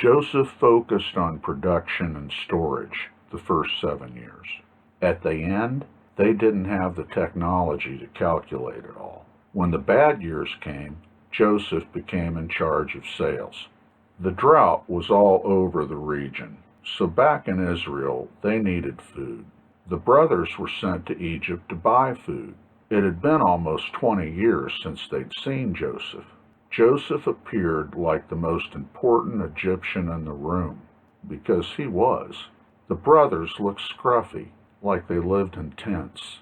Joseph focused on production and storage the first 7 years. At the end, they didn't have the technology to calculate it all. When the bad years came, Joseph became in charge of sales. The drought was all over the region, so back in Israel, they needed food. The brothers were sent to Egypt to buy food. It had been almost 20 years since they'd seen Joseph. Joseph appeared like the most important Egyptian in the room, because he was. The brothers looked scruffy, like they lived in tents.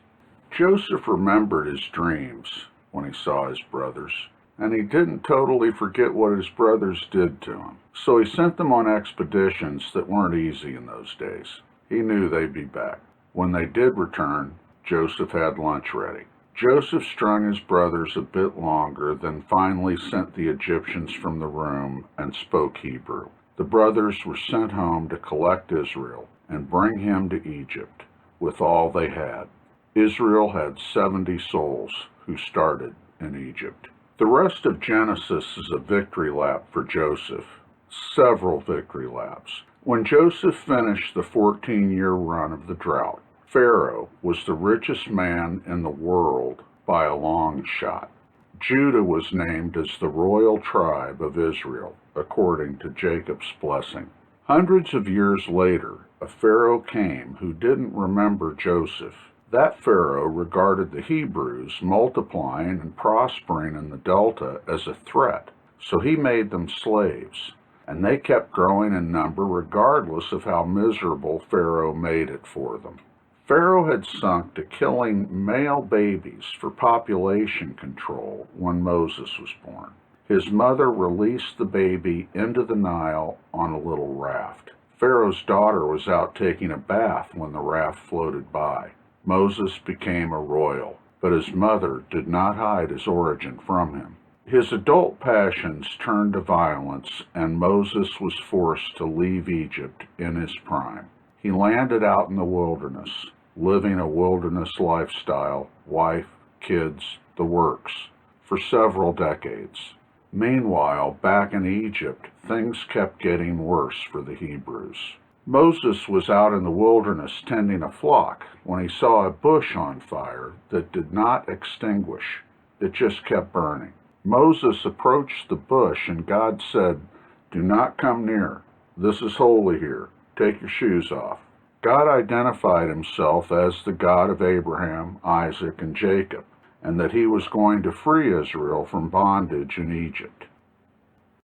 Joseph remembered his dreams when he saw his brothers, and he didn't totally forget what his brothers did to him. So he sent them on expeditions that weren't easy in those days. He knew they'd be back. When they did return, Joseph had lunch ready. Joseph strung his brothers a bit longer, then finally sent the Egyptians from the room and spoke Hebrew. The brothers were sent home to collect Israel and bring him to Egypt with all they had. Israel had 70 souls who started in Egypt. The rest of Genesis is a victory lap for Joseph. Several victory laps. When Joseph finished the 14-year run of the drought, Pharaoh was the richest man in the world by a long shot. Judah was named as the royal tribe of Israel, according to Jacob's blessing. Hundreds of years later, a Pharaoh came who didn't remember Joseph. That Pharaoh regarded the Hebrews multiplying and prospering in the Delta as a threat, so he made them slaves, and they kept growing in number regardless of how miserable Pharaoh made it for them. Pharaoh had sunk to killing male babies for population control when Moses was born. His mother released the baby into the Nile on a little raft. Pharaoh's daughter was out taking a bath when the raft floated by. Moses became a royal, but his mother did not hide his origin from him. His adult passions turned to violence, and Moses was forced to leave Egypt in his prime. He landed out in the wilderness, living a wilderness lifestyle, wife, kids, the works, for several decades. Meanwhile, back in Egypt, things kept getting worse for the Hebrews. Moses was out in the wilderness tending a flock when he saw a bush on fire that did not extinguish. It just kept burning. Moses approached the bush, and God said, "Do not come near. This is holy here. Take your shoes off." God identified himself as the God of Abraham, Isaac, and Jacob, and that he was going to free Israel from bondage in Egypt.